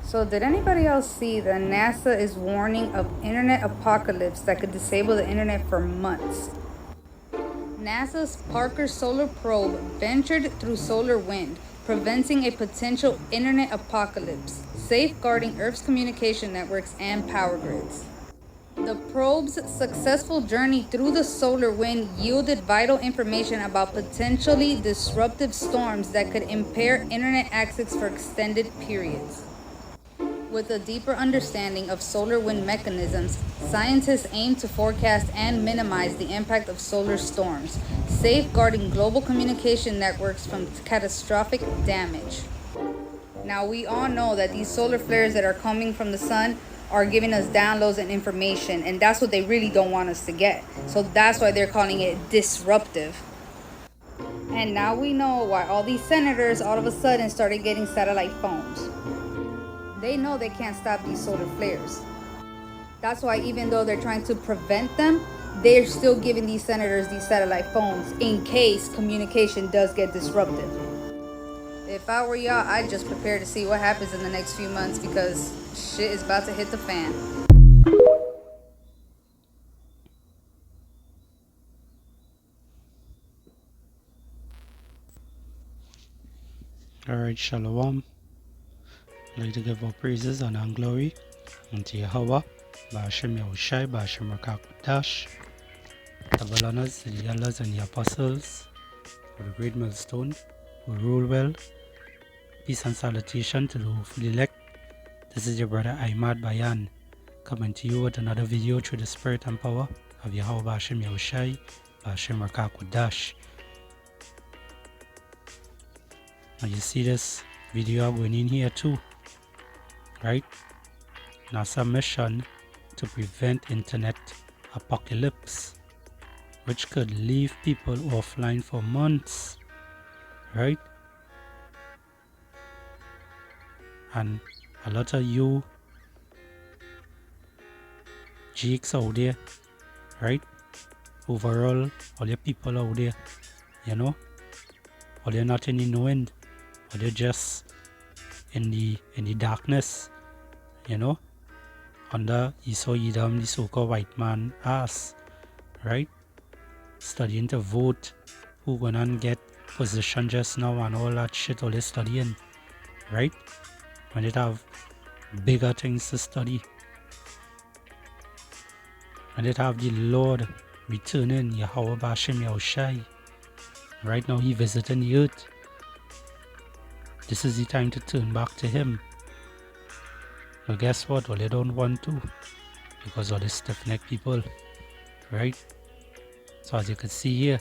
So did anybody else see that NASA is warning of internet apocalypse that could disable the internet for months? NASA's Parker Solar Probe ventured through solar wind, preventing a potential internet apocalypse, safeguarding Earth's communication networks and power grids. The probe's successful journey through the solar wind yielded vital information about potentially disruptive storms that could impair internet access for extended periods. With a deeper understanding of solar wind mechanisms, scientists aim to forecast and minimize the impact of solar storms, safeguarding global communication networks from catastrophic damage. Now, we all know that these solar flares that are coming from the sun are giving us downloads and information, and that's what they really don't want us to get. So that's why they're calling it disruptive. And now we know why all these senators all of a sudden started getting satellite phones. They know they can't stop these solar flares. That's why even though they're trying to prevent them, they're still giving these senators these satellite phones in case communication does get disrupted. If I were y'all, I'd just prepare to see what happens in the next few months because shit is about to hit the fan. Alright, Shalom. I'd like to give our praises and our glory unto Yahweh, Ba'ashem Yahushai, Ba'ashem Rakakutash, double honors to the elders and the apostles of the great millstone who rule well. Peace and salutation to the hopefully elect. This is your brother Ahmad Bayan, coming to you with another video through the spirit and power of Yahweh Ba'ashem Yahushai, Ba'ashem Rakakutash. Now you see this video going in here too, right? NASA mission to prevent internet apocalypse, which could leave people offline for months, right? And a lot of you geeks out there, right? Overall, all your people out there, you know, all you're not in the knowing, or they're just in the darkness, you know, under Esau Edom, the so-called white man ass, right? Studying to vote, who gonna get position just now and all that shit, all they studying, right? When they have bigger things to study. When they have the Lord returning, Yahweh Ba'ashem Yahushai. Right now he visiting the earth. This is the time to turn back to him. But guess what? Well, they don't want to, because of the stiff-necked people, right? So as you can see here,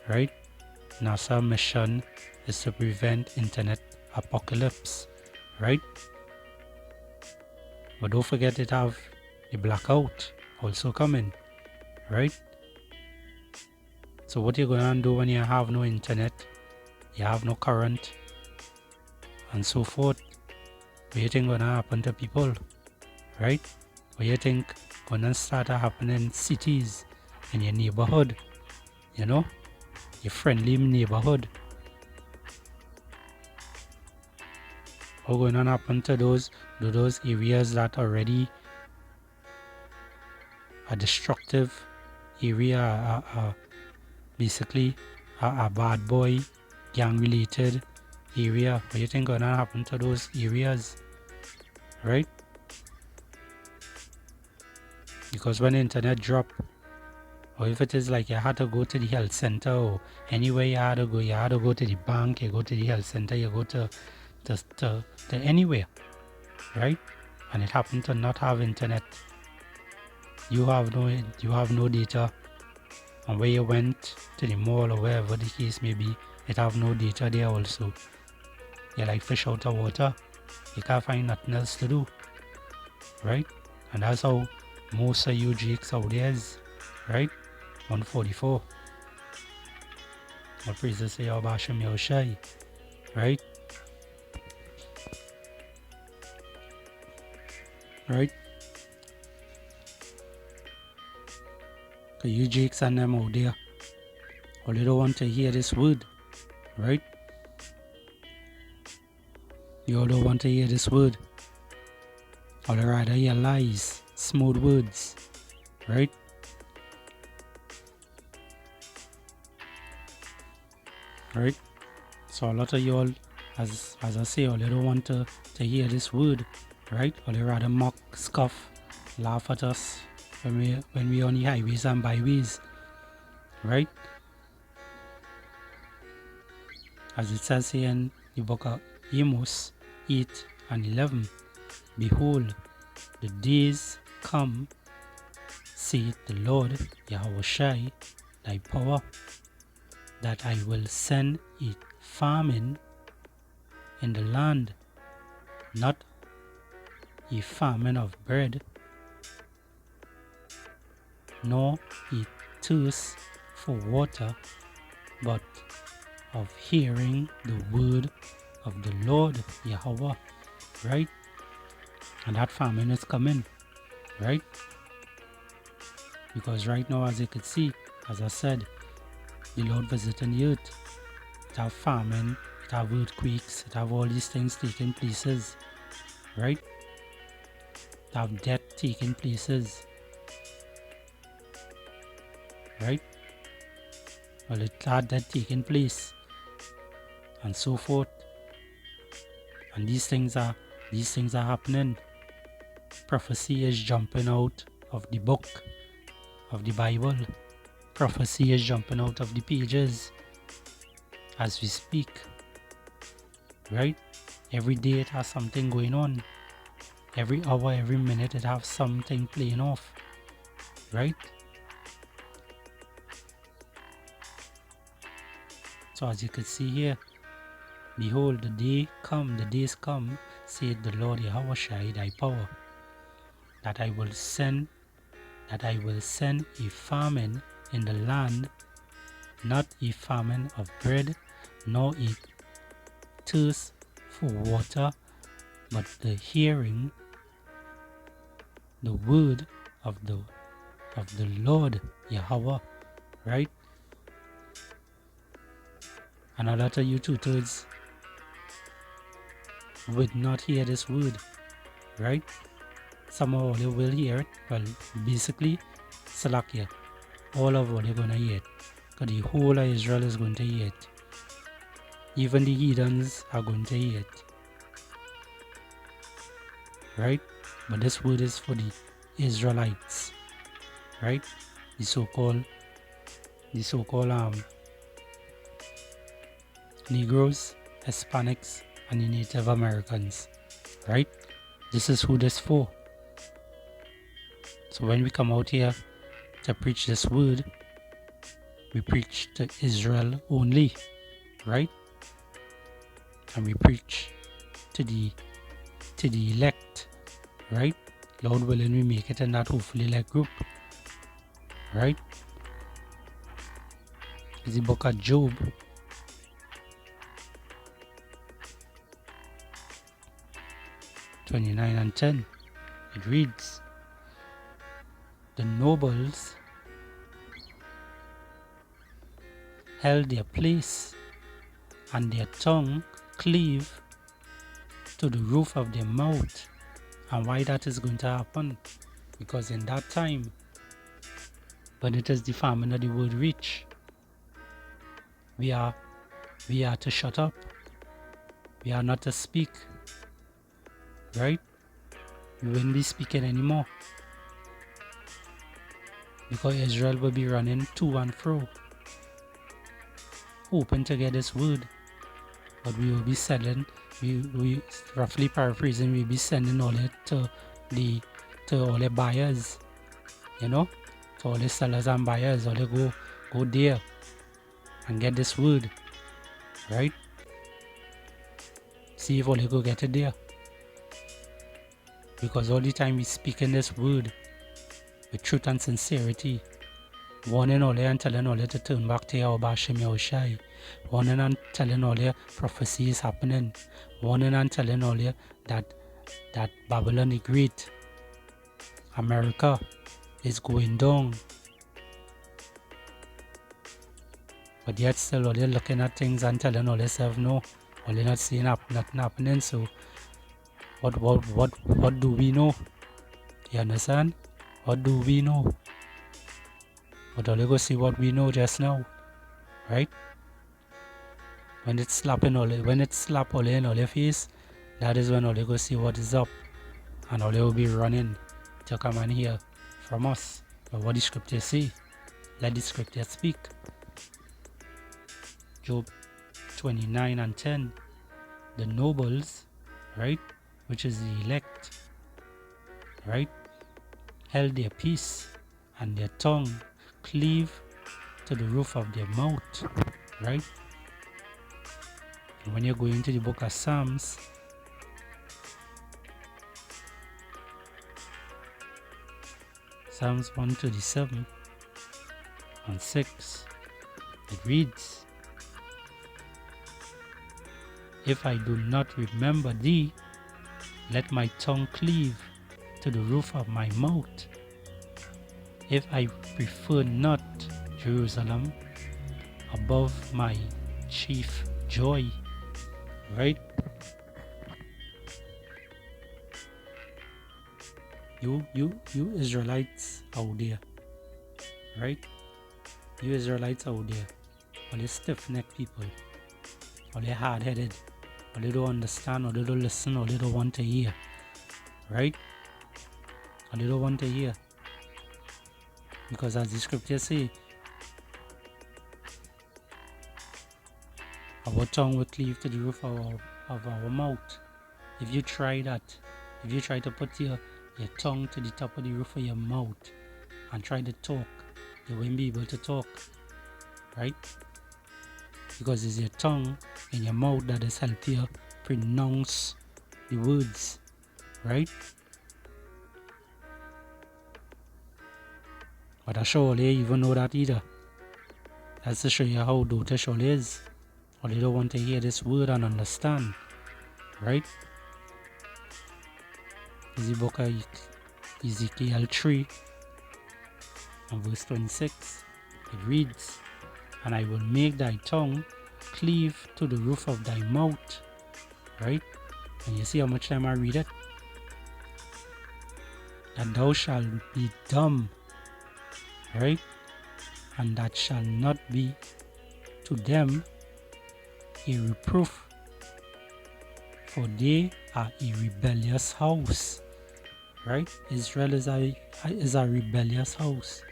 right, NASA mission is to prevent internet apocalypse, right? But don't forget it have the blackout also coming, right? So what you're gonna do when you have no internet, you have no current, and so forth? What you think gonna happen to people, right? What you think gonna start happening in cities, in your neighborhood, you know, your friendly neighborhood? What's going to happen to those areas that already a destructive area, basically a bad boy, gang related area? What do you think gonna happen to those areas, right? Because when the internet drop, or if it is like you had to go to the health center, or anywhere you had to go to the bank, you go to the health center, you go to anywhere, right? And it happened to not have internet. You have no data, and where you went to the mall or wherever the case may be, it have no data there also. You're like fish out of water. You can't find nothing else to do, right? And that's how most of you jakes out there is, right? 144. All praises to Yahweh Ba'ashem Yahushai, right? Right? Because you jakes and them out there, all they don't want to hear this word, right? You all don't want to hear this word. or rather your lies, smooth words, right? Right? So a lot of y'all, as I say, all you don't want to hear this word, right? Or you rather mock, scoff, laugh at us when we on the highways and byways, right? As it says here in the book of Amos 8 and 11, behold, the days come, saith the Lord Yahushai, thy power, that I will send a famine in the land, not a famine of bread, nor a thirst for water, but of hearing the word of the Lord Yahweh, right? And that famine is coming, right? Because right now, as you can see, as I said, the Lord visiting the earth. It have famine, it have earthquakes, it have all these things taking places, right? It have death taking places, right? Well, it had that taking place, and so forth. And these things are happening. Prophecy is jumping out of the book of the Bible. Prophecy is jumping out of the pages as we speak, right? Every day it has something going on. Every hour, every minute it has something playing off, right? So as you can see here, behold, the days come, saith the Lord Yahushai, thy power, that I will send a famine in the land, not a famine of bread, nor a thirst for water, but the hearing the word of the Lord Yahweh, right? And a lot of you two-thirds would not hear this word, right? Some of you will hear it. Well, basically, Salakia, all of what you're going to hear it. Because the whole of Israel is going to hear it. Even the heathens are going to hear it. Right? But this word is for the Israelites. Right? The so-called Negroes, Hispanics, and the Native Americans. Right? This is who this for. So when we come out here to preach this word, we preach to Israel only, right? And we preach to the elect, right? Lord willing, we make it in that hopefully elect group, right? It's the book of Job, 29 and 10. It reads, the nobles held their place, and their tongue cleave to the roof of their mouth. And why that is going to happen? Because in that time, when it is the famine of the word reach, we are to shut up. We are not to speak, right? We won't be speaking anymore, because Israel will be running to and fro, hoping to get this word. But we will be selling, we roughly paraphrasing, we'll be sending all it to all the buyers, you know, to all the sellers and buyers. All they go there and get this word, right? See if all they go get it there. Because all the time we speak in this word with truth and sincerity, warning all and telling all to turn back to Yahweh Hashem Yahushai, warning and telling all prophecy is happening, warning and telling all that Babylon the Great, America, is going down. But yet still all looking at things and telling all themselves no, all not seeing nothing happening. So What do we know? You understand? What do we know? But only go see what we know just now, right? When it's slap all in all your face, that is when all you go see what is up, and all you will be running to come and hear from us. But what the scriptures say, let the scriptures speak. Job 29 and 10, the nobles, right, which is the elect, right, held their peace, and their tongue cleave to the roof of their mouth, right? And when you go into the book of Psalms, Psalms 137 and 6, it reads, if I do not remember thee, let my tongue cleave to the roof of my mouth. If I prefer not Jerusalem above my chief joy, right? You Israelites out there, right? You Israelites out there, all you stiff-necked people, all you hard-headed, all you don't understand, all you don't listen, all you don't want to hear, right? All you don't want to hear. Because as the scriptures say, our tongue will cleave to the roof of our mouth. If you try that, if you try to put your tongue to the top of the roof of your mouth and try to talk, you won't be able to talk, right? Because it's your tongue and your mouth that is helping you pronounce the words, right? But I surely even know that either. That's to show you how daughter surely is. Or they don't want to hear this word and understand, right? Is the book of Ezekiel 3 and verse 26. It reads, and I will make thy tongue cleave to the roof of thy mouth, right? And you see how much time I read it? And thou shalt be dumb, right? And that shall not be to them a reproof, for they are a rebellious house, right? Israel is a rebellious house.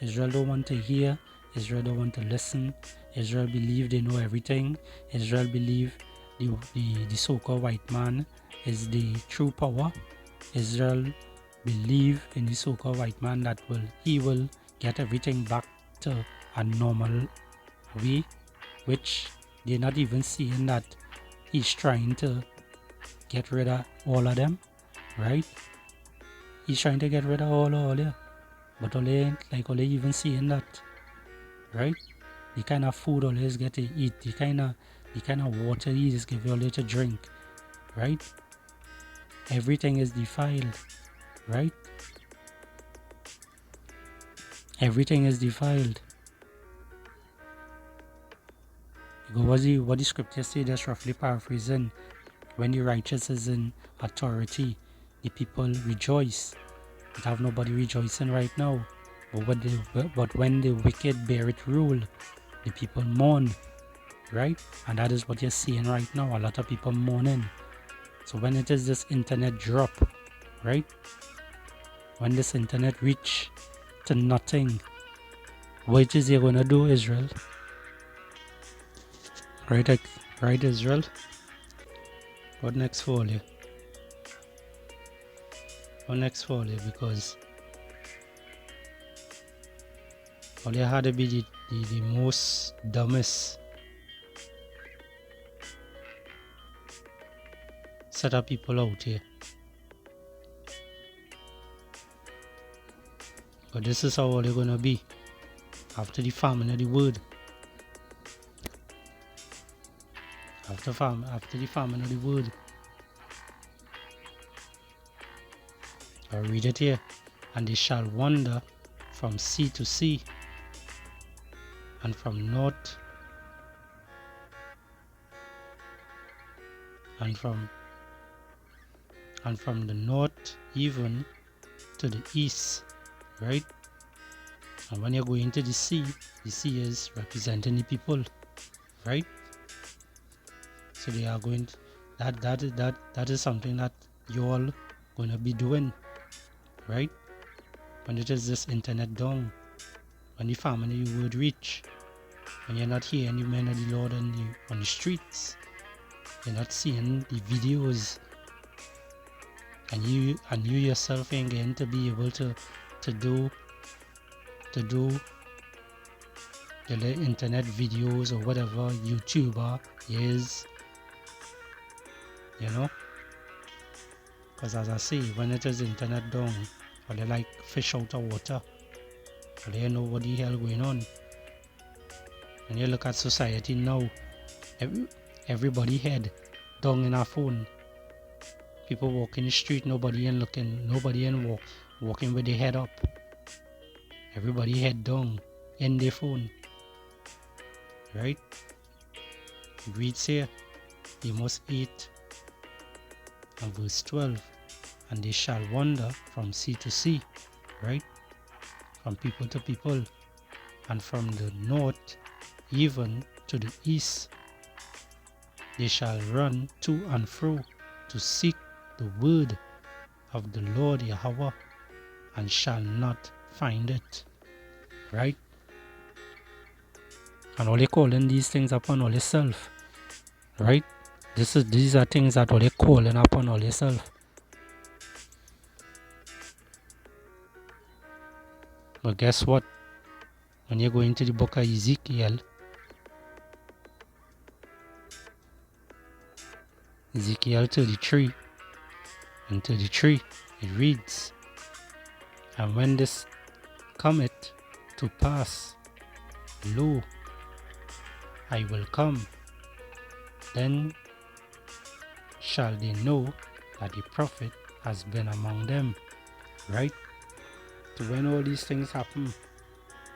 Israel don't want to hear. Israel don't want to listen. Israel believe they know everything. Israel believe the so-called white man is the true power. Israel believe in the so-called white man that he will get everything back to a normal way, which they're not even seeing that he's trying to get rid of all of them, right? He's trying to get rid of all of you, but all they even seeing that, right? The kind of food all is get to eat, the kind of water he just give you all to drink, right? Everything is defiled, right? Everything is defiled. Because what the scriptures say, just roughly paraphrasing, when the righteous is in authority, the people rejoice. We have nobody rejoicing right now. But when the wicked bear it rule, the people mourn, right? And that is what you're seeing right now. A lot of people mourning. So when it is this internet drop, right? When this internet reach to nothing, what is he gonna do, Israel? Right, Israel? What next for you? What next for you? Because all you had to be the most dumbest set of people out here. But this is how all they're gonna be after the famine of the word. After the famine of the word. I read it here. And they shall wander from sea to sea, and from north and from the north even to the east, right? And when you go into the sea is representing the people, right? So they are going to, that is something that you all gonna be doing, right? When it is this internet down, when the family would reach, when you're not hearing the men of the Lord on the streets, you're not seeing the videos, and you yourself ain't going to be able to do the internet videos or whatever YouTuber is, you know. Because as I say, when it is internet down, or they like fish out of water, or they know what the hell going on. When you look at society now, everybody head down in our phone. People walking the street, nobody ain't looking, nobody ain't walking with their head up. Everybody head down in their phone, right? It reads here, Amos 8 and verse 12, and they shall wander from sea to sea, right? From people to people, and from the north even to the east. They shall run to and fro to seek the word of the Lord Yahweh, and shall not find it, right? And all they calling these things upon all yourself, right? These are things that all they calling upon all yourself. But guess what? When you go into the book of Ezekiel 33 and 33, it reads, and when this cometh to pass, lo, I will come, then shall they know that the prophet has been among them, right? So when all these things happen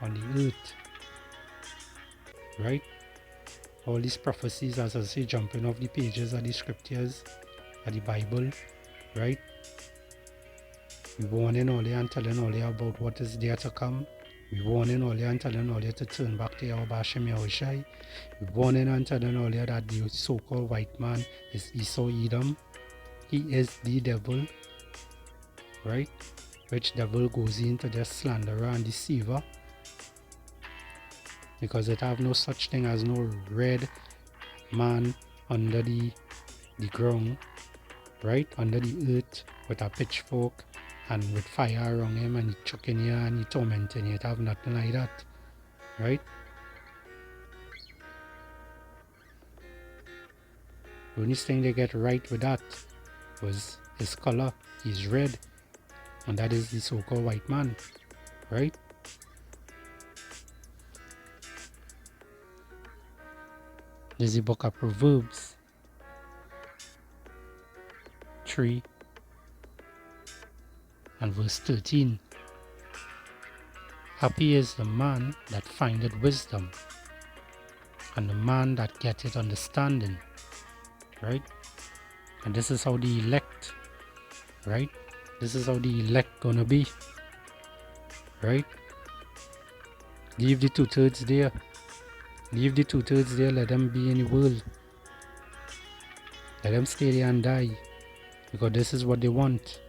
on the earth, right? All these prophecies, as I say, jumping off the pages of the scriptures of the Bible, right? We warning all and telling all about what is there to come. We warning all and telling all to turn back to Yahweh Hashem Yahushai. We warning and telling all that the so-called white man is Esau Edom. He is the devil, right? Which devil goes into the slanderer and deceiver, because it have no such thing as no red man under the ground, right? Under the earth with a pitchfork and with fire around him, and he choking you and he tormenting you. It have nothing like that, right? The only thing they get right with that was his color. He's red, and that is the so-called white man, right? There's the book of Proverbs 3 and verse 13. Happy is the man that findeth wisdom, and the man that getteth understanding, right? And this is how the elect, right? This is how the elect gonna be, right? Leave the 2/3 there. Leave the 2/3 there, let them be in the world. Let them stay there and die, because this is what they want.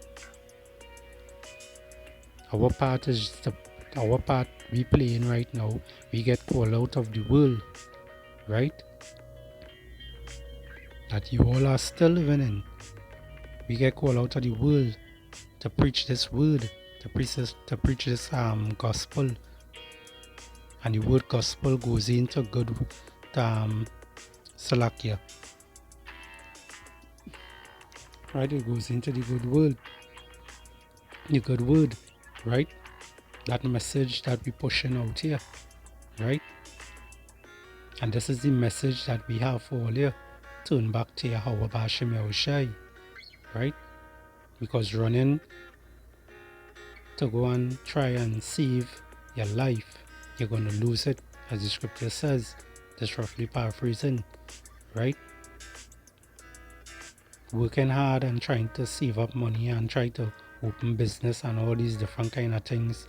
Our part we playing right now. We get called out of the world, right? That you all are still living in. We get called out of the world to preach this word, to preach this gospel. And the word gospel goes into good Salakia. Right? It goes into the good word. The good word, right? That message that we pushing out here, right? And this is the message that we have for all here. Turn back to Yahweh Hashem Yahushai, right? Because running to go and try and save your life, you're going to lose it, as the scripture says. Just roughly paraphrasing, right? working hard and trying to save up money and try to open business and all these different kind of things,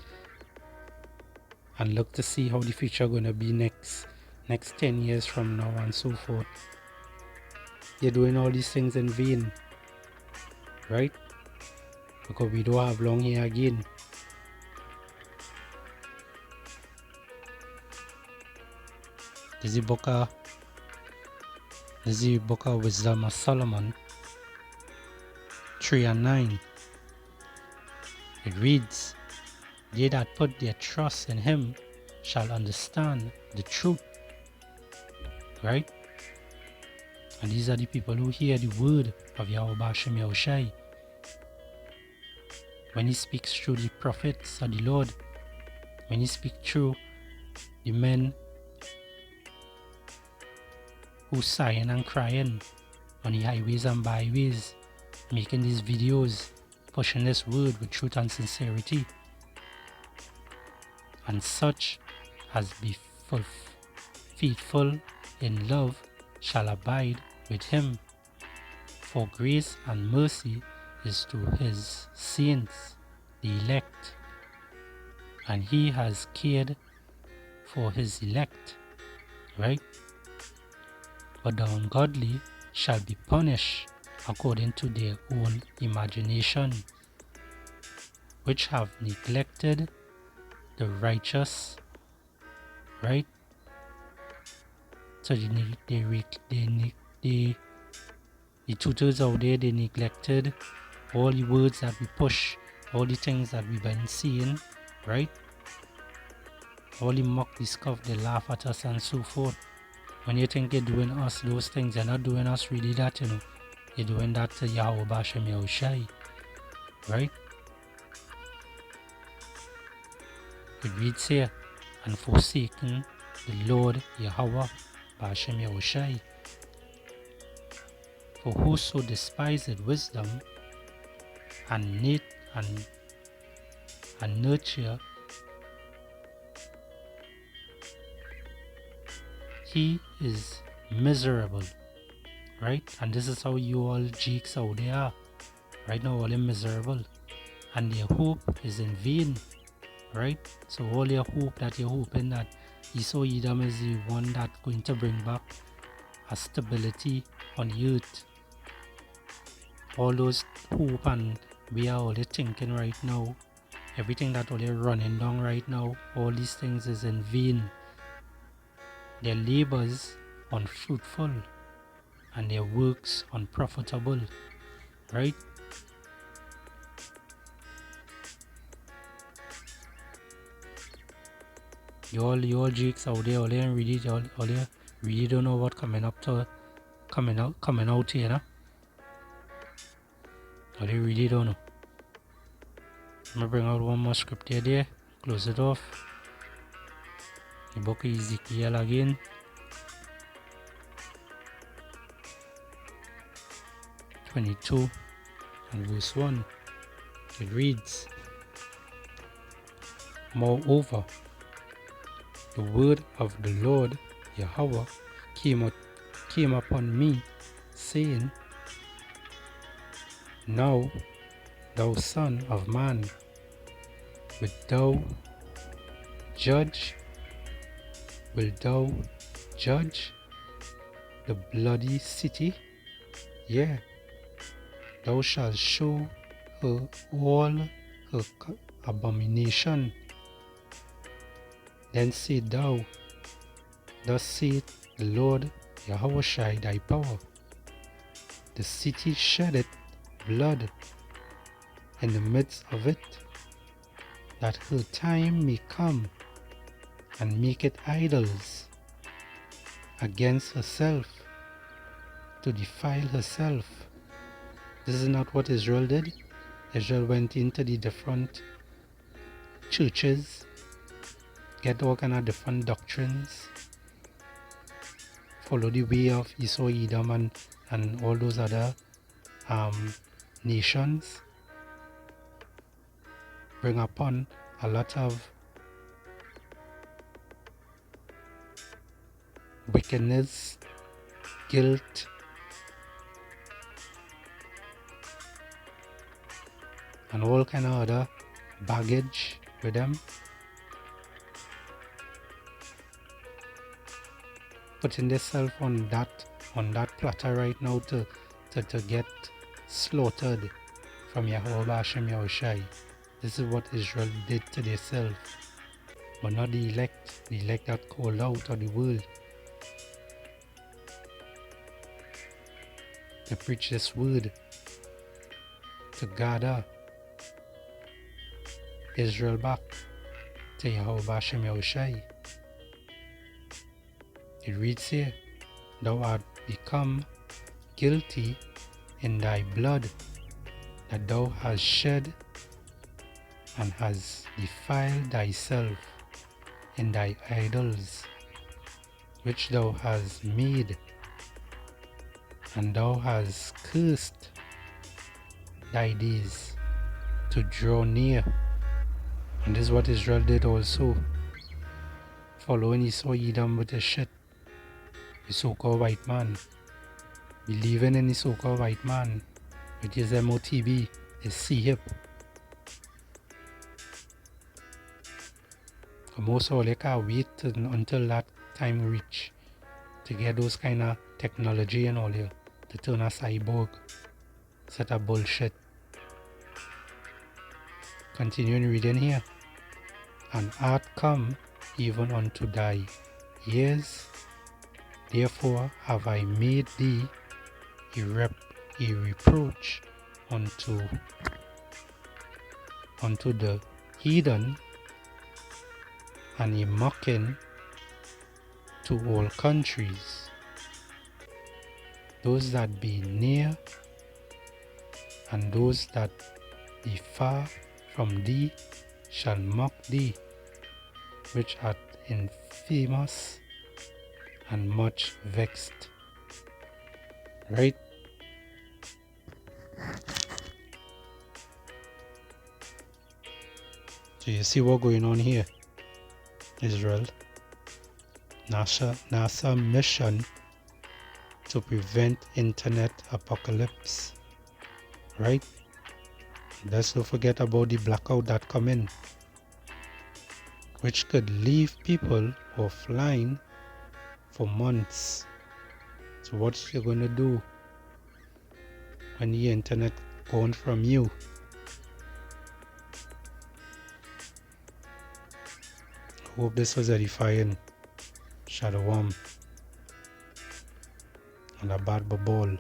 and look to see how the future gonna be next 10 years from now and so forth. You're doing all these things in vain, right? Because we don't have long here again. This is the book of Wisdom of Solomon 3 and 9. It reads, "They that put their trust in him shall understand the truth." Right? And these are the people who hear the word of Yahweh Bashem Yahushai. When he speaks through the prophets of the Lord, when he speaks through the men who sighing and crying on the highways and byways, making these videos, pushing this word with truth and sincerity. And such as be faithful in love shall abide with him. For grace and mercy is to his saints, the elect, and he has cared for his elect, right? But the ungodly shall be punished according to their own imagination, which have neglected the righteous, right? So the tutors out there, they neglected all the words that we push, all the things that we've been seeing, right? All the mock, the scoff, they laugh at us and so forth. When you think they're doing us those things, they're not doing us really that, They're doing that to Yahweh Bashem Yahushai, right? It reads here, "And forsaken the Lord Yahweh Bashem Yahushai. For whoso despised wisdom and nurture, he is miserable," right? And this is how you all jeeks out there are right now, all miserable, and their hope is in vain, right? So all your hope that you're hoping that Esau Edom is the one that's going to bring back a stability on the earth, all those hope and we are all thinking right now, everything that all they're running down right now, all these things is in vain. Their labors unfruitful and their works unprofitable, right? You all jigs out there, all they really don't know what coming out here, nah? Or they really don't know. I'm gonna bring out one more scripture there, close it off. The book of Ezekiel again. 22 and verse 1. It reads, "Moreover, the word of the Lord Yahweh came upon me, saying, Now, thou son of man, wilt thou judge the bloody city? Yea, thou shalt show her all her abomination. Then say thou, Thus saith the Lord Yahweh thy power, the city sheddeth blood in the midst of it, that her time may come, and make it idols against herself, to defile herself." This is not what Israel did. Israel went into the different churches, get all kind of different doctrines, follow the way of Esau, Edom, and all those other nations, bring upon a lot of wickedness, guilt, and all kind of other baggage with them. Putting themselves on that platter right now to get slaughtered from Yahweh Hashem Yahushai. This is what Israel did to themselves, but not the elect that called out of the world to preach this word, to gather Israel back to Yahweh Hashem Yahushai. It reads here, thou art become guilty in thy blood that thou hast shed, and hast defiled thyself in thy idols which thou hast made, and thou hast cursed thy days to draw near. And this is what Israel did also, following Esau Edom with the shit, the so-called white man, believing in the so-called white man, which is MOTB, is C-hip. Most all they can wait until that time reach to get those kind of technology and all here to turn a cyborg. Set of bullshit. Continuing reading here. And art come even unto thy years, therefore have I made thee a reproach unto the heathen, and a mocking to all countries. Those that be near and those that be far from thee shall mock thee, which art infamous and much vexed. Right? So you see what's going on here, Israel. NASA mission to prevent internet apocalypse. Right? Let's not forget about the blackout that come in, which could leave people offline for months. So what you gonna do when the internet gone from you? Hope this was edifying. Shalom. And a bad ball.